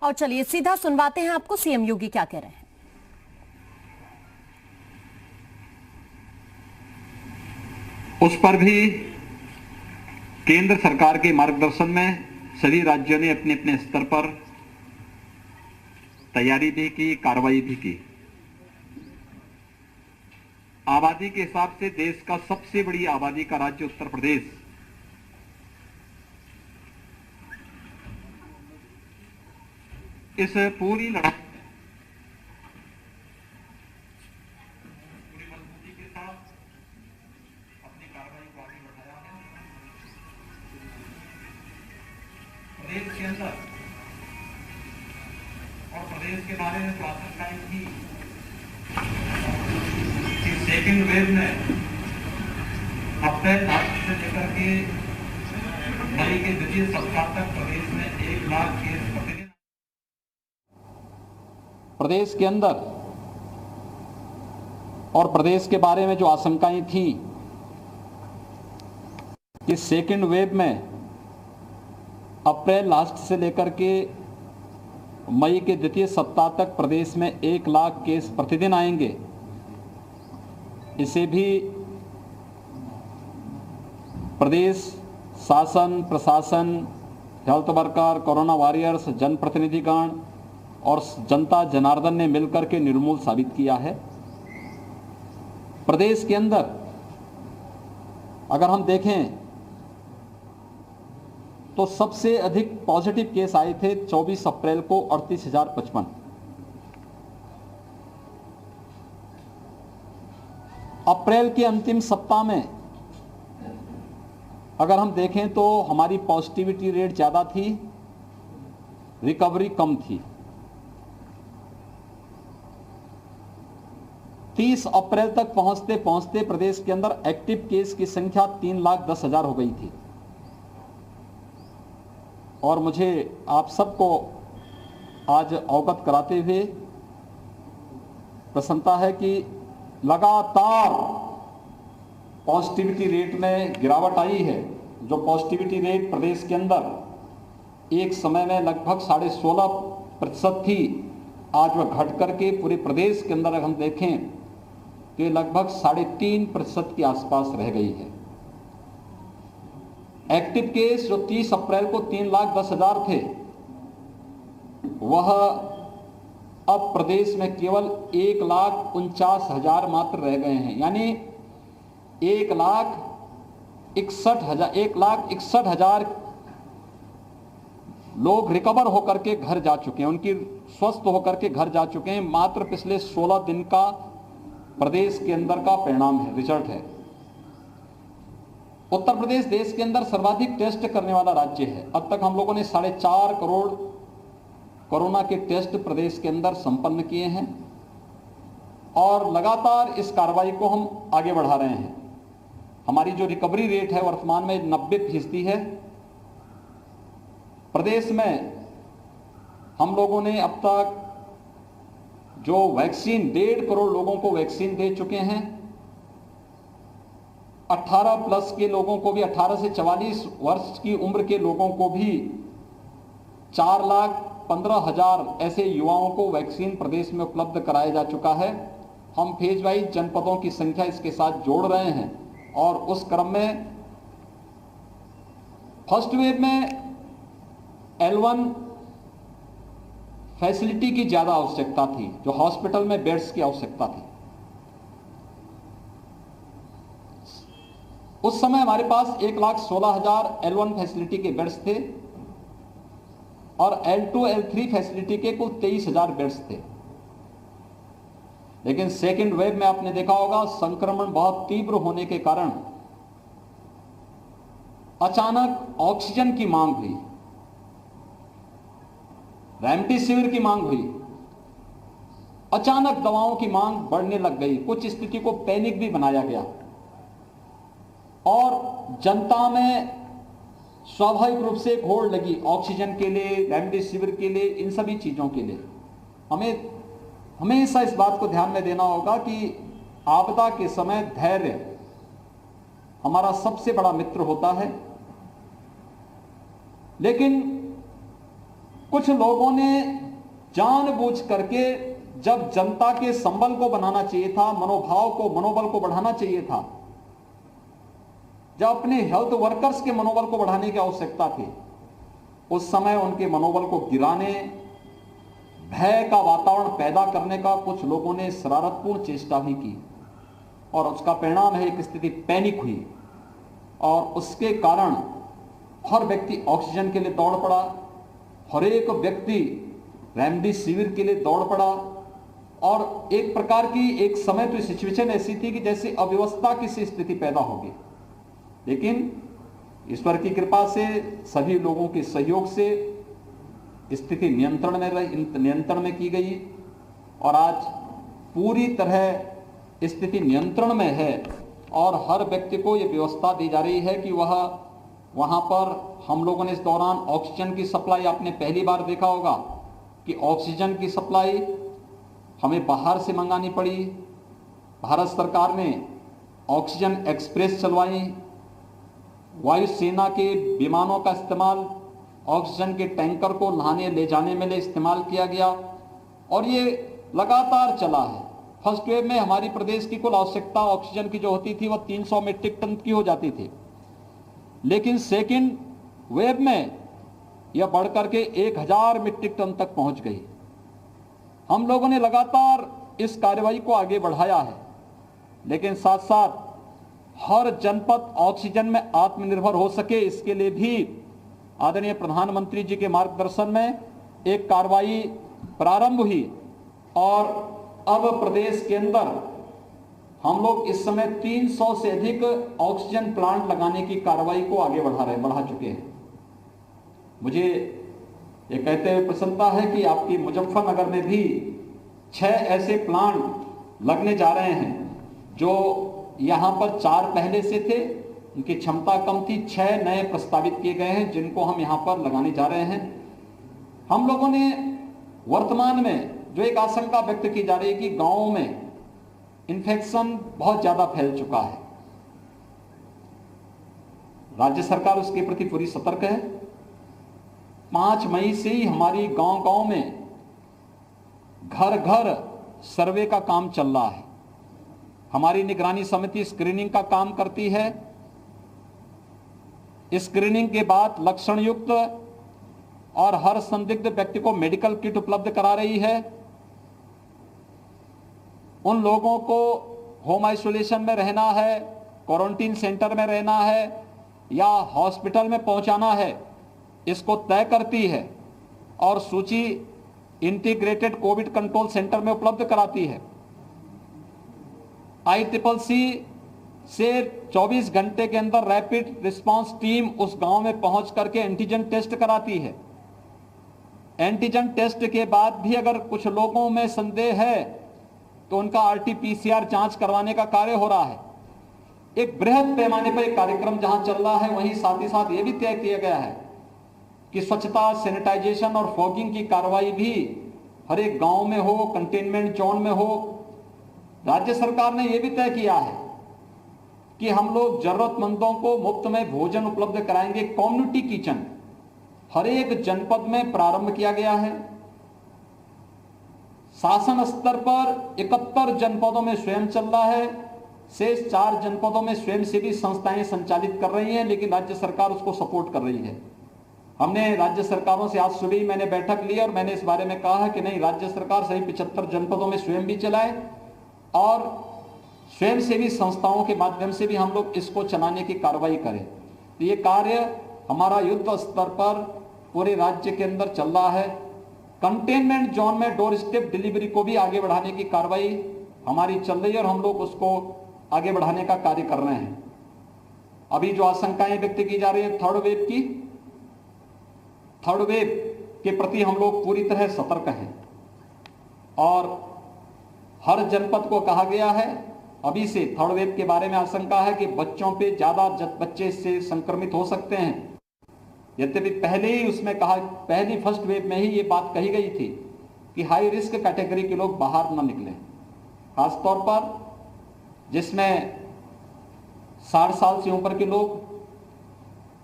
और चलिए सीधा सुनवाते हैं आपको सीएम योगी क्या कह रहे हैं। उस पर भी केंद्र सरकार के मार्गदर्शन में सभी राज्यों ने अपने अपने स्तर पर तैयारी भी की, कार्रवाई भी की। आबादी के हिसाब से देश का सबसे बड़ी आबादी का राज्य उत्तर प्रदेश इस पूरी लड़ाई पूरी मजबूती के साथ अपनी कार्रवाई को आगे बढ़ाया है। प्रदेश के अंदर और प्रदेश के बारे में जो आशंकाएं थी कि सेकेंड वेव में अप्रैल मार्च से लेकर के मई के द्वितीय सप्ताह तक प्रदेश में 1 लाख केस प्रतिदिन प्रदेश के अंदर और प्रदेश के बारे में जो आशंकाएं थी कि सेकेंड वेव में अप्रैल लास्ट से लेकर के मई के द्वितीय सप्ताह तक प्रदेश में 1 लाख केस प्रतिदिन आएंगे, इसे भी प्रदेश शासन, प्रशासन, हेल्थ वर्कर, कोरोना वॉरियर्स, जनप्रतिनिधिगण और जनता जनार्दन ने मिलकर के निर्मूल साबित किया है। प्रदेश के अंदर अगर हम देखें तो सबसे अधिक पॉजिटिव केस आए थे 24 अप्रैल को 38,055। अप्रैल के अंतिम सप्ताह में अगर हम देखें तो हमारी पॉजिटिविटी रेट ज़्यादा थी, रिकवरी कम थी। 30 अप्रैल तक पहुंचते पहुंचते प्रदेश के अंदर एक्टिव केस की संख्या 3,10,000 हो गई थी। और मुझे आप सबको आज अवगत कराते हुए प्रसन्नता है कि लगातार पॉजिटिविटी रेट में गिरावट आई है। जो पॉजिटिविटी रेट प्रदेश के अंदर एक समय में लगभग 16.5% थी, आज वह घट करके पूरे प्रदेश के अंदर अगर हम देखें तो लगभग 3.5% के आसपास रह गई है। एक्टिव केस जो 30 अप्रैल को 3,10,000 थे, वह अब प्रदेश में केवल 1,49,000 मात्र रह गए हैं। यानी 1,61,000 लोग रिकवर होकर के घर जा चुके हैं, उनकी स्वस्थ होकर के घर जा चुके हैं। मात्र पिछले 16 दिन का प्रदेश के अंदर का परिणाम है, रिजल्ट है। उत्तर प्रदेश देश के अंदर सर्वाधिक टेस्ट करने वाला राज्य है। अब तक हम लोगों ने 4.5 करोड़ कोरोना के टेस्ट प्रदेश के अंदर संपन्न किए हैं और लगातार इस कार्रवाई को हम आगे बढ़ा रहे हैं। हमारी जो रिकवरी रेट है वर्तमान में 90% है। प्रदेश में हम लोगों ने अब तक जो वैक्सीन 1.5 करोड़ लोगों को वैक्सीन दे चुके हैं। 18+ के लोगों को भी, 18 से 44 वर्ष की उम्र के लोगों को भी 4,15,000 ऐसे युवाओं को वैक्सीन प्रदेश में उपलब्ध कराया जा चुका है। हम फेज वाइज जनपदों की संख्या इसके साथ जोड़ रहे हैं और उस क्रम में फर्स्ट वेव में L1 फैसिलिटी की ज्यादा आवश्यकता थी, जो हॉस्पिटल में बेड्स की आवश्यकता थी। उस समय हमारे पास 1,16,000 L1 फैसिलिटी के बेड्स थे और L2, L3 फैसिलिटी के कुल 23,000 बेड्स थे। लेकिन सेकेंड वेव में आपने देखा होगा संक्रमण बहुत तीव्र होने के कारण अचानक ऑक्सीजन की मांग हुई, रेमडेसिविर की मांग हुई, अचानक दवाओं की मांग बढ़ने लग गई। कुछ स्थिति को पैनिक भी बनाया गया और जनता में स्वाभाविक रूप से एक होड़ लगी ऑक्सीजन के लिए, रेमडेसिविर के लिए, इन सभी चीजों के लिए। हमें हमेशा इस बात को ध्यान में देना होगा कि आपदा के समय धैर्य हमारा सबसे बड़ा मित्र होता है। लेकिन कुछ लोगों ने जानबूझ करके, जब जनता के संबल को बनाना चाहिए था, मनोबल को बढ़ाना चाहिए था, जब अपने हेल्थ वर्कर्स के मनोबल को बढ़ाने की आवश्यकता थी, उस समय उनके मनोबल को गिराने, भय का वातावरण पैदा करने का कुछ लोगों ने शरारतपूर्ण चेष्टा भी की और उसका परिणाम है एक स्थिति पैनिक हुई और उसके कारण हर व्यक्ति ऑक्सीजन के लिए दौड़ पड़ा, हर एक व्यक्ति रेमडेसिविर के लिए दौड़ पड़ा और एक प्रकार की एक समय तो सिचुएशन ऐसी थी कि जैसे अव्यवस्था की सी स्थिति पैदा होगी। लेकिन ईश्वर की कृपा से, सभी लोगों के सहयोग से स्थिति नियंत्रण में की गई और आज पूरी तरह स्थिति नियंत्रण में है और हर व्यक्ति को यह व्यवस्था दी जा रही है कि वह वहां पर, हम लोगों ने इस दौरान ऑक्सीजन की सप्लाई, आपने पहली बार देखा होगा कि ऑक्सीजन की सप्लाई हमें बाहर से मंगानी पड़ी। भारत सरकार ने ऑक्सीजन एक्सप्रेस चलवाई, वायुसेना के विमानों का इस्तेमाल ऑक्सीजन के टैंकर को लाने ले जाने में इस्तेमाल किया गया और ये लगातार चला है। फर्स्ट वेव में हमारी प्रदेश की कुल आवश्यकता ऑक्सीजन की जो होती थी वह 300 मीट्रिक टन की हो जाती थी, लेकिन सेकेंड वेव में यह बढ़कर के 1000 मीट्रिक टन तक पहुंच गई। हम लोगों ने लगातार इस कार्रवाई को आगे बढ़ाया है, लेकिन साथ साथ हर जनपद ऑक्सीजन में आत्मनिर्भर हो सके, इसके लिए भी आदरणीय प्रधानमंत्री जी के मार्गदर्शन में एक कार्रवाई प्रारंभ हुई और अब प्रदेश के अंदर हम लोग इस समय 300 से अधिक ऑक्सीजन प्लांट लगाने की कार्रवाई को आगे बढ़ा चुके हैं। मुझे ये कहते हुए प्रसन्नता है कि आपकी मुजफ्फरनगर में भी 6 ऐसे प्लांट लगने जा रहे हैं जो यहां पर 4 पहले से थे, उनकी क्षमता कम थी, 6 नए प्रस्तावित किए गए हैं जिनको हम यहां पर लगाने जा रहे हैं। हम लोगों ने वर्तमान में जो एक आशंका व्यक्त की जा रही है कि गांवों में इन्फेक्शन बहुत ज्यादा फैल चुका है, राज्य सरकार उसके प्रति पूरी सतर्क है। 5 मई से ही हमारी गांव-गांव में घर-घर सर्वे का काम चल रहा है। हमारी निगरानी समिति स्क्रीनिंग का काम करती है। स्क्रीनिंग के बाद लक्षण युक्त और हर संदिग्ध व्यक्ति को मेडिकल किट उपलब्ध करा रही है। उन लोगों को होम आइसोलेशन में रहना है, क्वारंटीन सेंटर में रहना है या हॉस्पिटल में पहुंचाना है, इसको तय करती है और सूची इंटीग्रेटेड कोविड कंट्रोल सेंटर में उपलब्ध कराती है। ICCC से 24 घंटे के अंदर रैपिड रिस्पांस टीम उस गांव में पहुंच करके एंटीजन टेस्ट कराती है। एंटीजन टेस्ट के बाद भी अगर कुछ लोगों में संदेह है तो उनका RT-PCR जांच करवाने का कार्य हो रहा है। एक बृहद पैमाने पर एक कार्यक्रम जहां चल रहा है, वहीं साथ ही साथ यह भी तय किया गया है कि स्वच्छता, सैनिटाइजेशन और फॉगिंग की कार्रवाई भी हर एक गांव में हो, कंटेनमेंट जोन में हो। राज्य सरकार ने यह भी तय किया है कि हम लोग जरूरतमंदों को मुफ्त में भोजन उपलब्ध कराएंगे। कम्युनिटी किचन हर एक जनपद में प्रारंभ किया गया है। शासन स्तर पर 71 जनपदों में स्वयं चल रहा है, शेष 4 जनपदों में स्वयंसेवी संस्थाएं संचालित कर रही हैं, लेकिन राज्य सरकार उसको सपोर्ट कर रही है। हमने राज्य सरकारों से आज सुबह ही मैंने बैठक ली और मैंने इस बारे में कहा है कि नहीं, राज्य सरकार सही 75 जनपदों में स्वयं भी चलाए और स्वयंसेवी संस्थाओं के माध्यम से भी हम लोग इसको चलाने की कार्रवाई करें। तो ये कार्य हमारा युद्ध स्तर पर पूरे राज्य के अंदर चल रहा है। कंटेनमेंट जोन में डोर स्टेप डिलीवरी को भी आगे बढ़ाने की कार्रवाई हमारी चल रही है और हम लोग उसको आगे बढ़ाने का कार्य कर रहे हैं। अभी जो आशंकाएं व्यक्त की जा रही है थर्ड वेव के प्रति हम लोग पूरी तरह सतर्क हैं और हर जनपद को कहा गया है, अभी से थर्ड वेव के बारे में आशंका है कि बच्चों पे ज्यादा बच्चे इससे संक्रमित हो सकते हैं। यद्यपि पहले ही उसमें कहा, पहली फर्स्ट वेव में ही ये बात कही गई थी कि हाई रिस्क कैटेगरी के लोग बाहर न निकलें, खासतौर पर जिसमें 60 साल से ऊपर के लोग,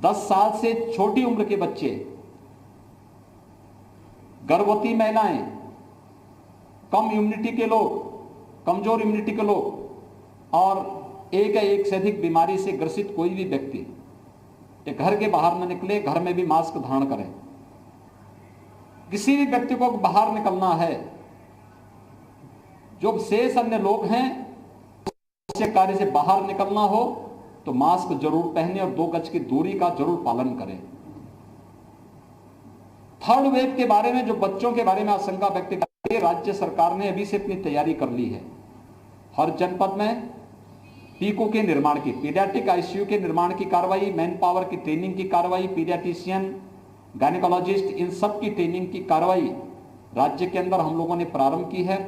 10 साल से छोटी उम्र के बच्चे, गर्भवती महिलाएं, कम इम्यूनिटी के लोग, कमजोर इम्यूनिटी के लोग और एक या एक से अधिक बीमारी से ग्रसित कोई भी व्यक्ति ये घर के बाहर न निकले, घर में भी मास्क धारण करें। किसी भी व्यक्ति को बाहर निकलना है, जो शेष अन्य लोग हैं उससे कार्य से बाहर निकलना हो तो मास्क जरूर पहने और 2 गज की दूरी का जरूर पालन करें। थर्ड वेव के बारे में जो बच्चों के बारे में आशंका व्यक्त की, राज्य सरकार ने अभी से अपनी तैयारी कर ली है। हर जनपद में पीको के निर्माण की, पीडियाट्रिक आईसीयू के निर्माण की कार्रवाई, मैन पावर की ट्रेनिंग की कार्रवाई, पीडियाट्रिशियन, गायनेकोलॉजिस्ट, इन सब की ट्रेनिंग की कार्रवाई राज्य के अंदर हम लोगों ने प्रारंभ की है।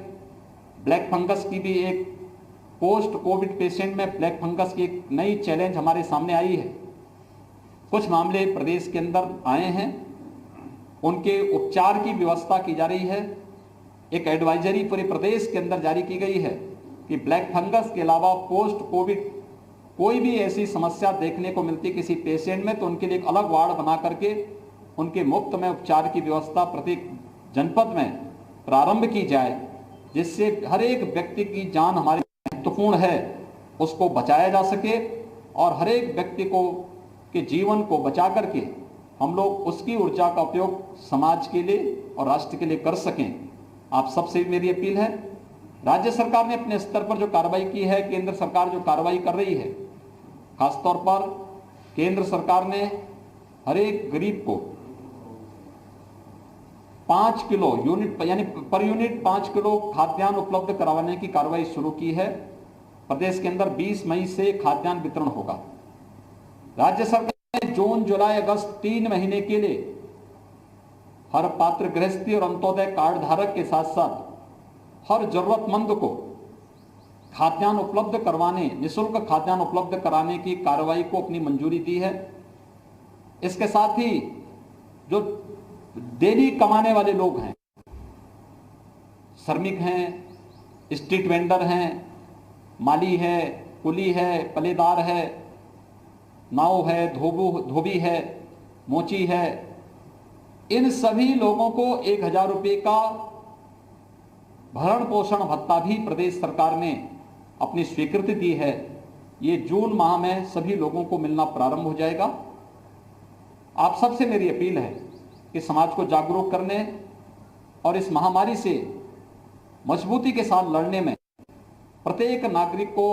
ब्लैक फंगस की भी एक पोस्ट कोविड पेशेंट में ब्लैक फंगस की एक नई चैलेंज हमारे सामने आई है। कुछ मामले प्रदेश के अंदर आए हैं, उनके उपचार की व्यवस्था की जा रही है। एक एडवाइजरी पूरे प्रदेश के अंदर जारी की गई है कि ब्लैक फंगस के अलावा पोस्ट कोविड कोई भी ऐसी समस्या देखने को मिलती किसी पेशेंट में तो उनके लिए एक अलग वार्ड बना करके उनके मुफ्त में उपचार की व्यवस्था प्रत्येक जनपद में प्रारंभ की जाए, जिससे हर एक व्यक्ति की जान हमारे महत्वपूर्ण है उसको बचाया जा सके और हर एक व्यक्ति को के जीवन को बचा करके हम लोग उसकी ऊर्जा का उपयोग समाज के लिए और राष्ट्र के लिए कर सकें। आप सबसे मेरी अपील है, राज्य सरकार ने अपने स्तर पर जो कार्रवाई की है, केंद्र सरकार जो कार्रवाई कर रही है, खासतौर पर केंद्र सरकार ने हर एक गरीब को 5 किलो यूनिट यानी पर यूनिट 5 किलो खाद्यान्न उपलब्ध करवाने की कार्रवाई शुरू की है। प्रदेश के अंदर 20 मई से खाद्यान्न वितरण होगा। राज्य सरकार ने जून, जुलाई, अगस्त 3 महीने के लिए हर पात्र गृहस्थी और अंत्योदय कार्ड धारक के साथ साथ हर जरूरतमंद को खाद्यान्न उपलब्ध करवाने, निःशुल्क खाद्यान्न उपलब्ध कराने की कार्रवाई को अपनी मंजूरी दी है। इसके साथ ही जो डेली कमाने वाले लोग हैं, श्रमिक हैं, स्ट्रीट वेंडर हैं, माली है, कुली है, पलेदार है, नाव है, धोबी है, मोची है, इन सभी लोगों को 1000 रुपये का भरण पोषण भत्ता भी प्रदेश सरकार ने अपनी स्वीकृति दी है। ये जून माह में सभी लोगों को मिलना प्रारंभ हो जाएगा। आप सबसे मेरी अपील है कि समाज को जागरूक करने और इस महामारी से मजबूती के साथ लड़ने में, प्रत्येक नागरिक को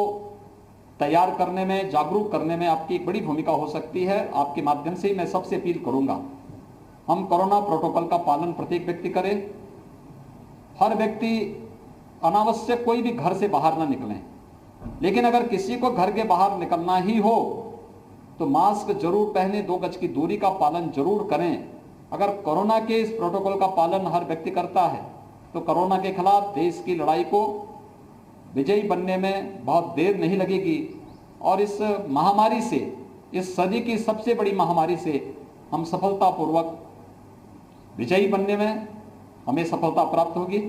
तैयार करने में, जागरूक करने में आपकी एक बड़ी भूमिका हो सकती है। आपके माध्यम से मैं सबसे अपील करूंगा, हम कोरोना प्रोटोकॉल का पालन प्रत्येक व्यक्ति करे। हर व्यक्ति अनावश्यक कोई भी घर से बाहर ना निकलें, लेकिन अगर किसी को घर के बाहर निकलना ही हो तो मास्क जरूर पहने, 2 गज की दूरी का पालन जरूर करें। अगर कोरोना के इस प्रोटोकॉल का पालन हर व्यक्ति करता है तो कोरोना के खिलाफ देश की लड़ाई को विजयी बनने में बहुत देर नहीं लगेगी और इस महामारी से, इस सदी की सबसे बड़ी महामारी से हम सफलतापूर्वक विजयी बनने में हमें सफलता प्राप्त होगी।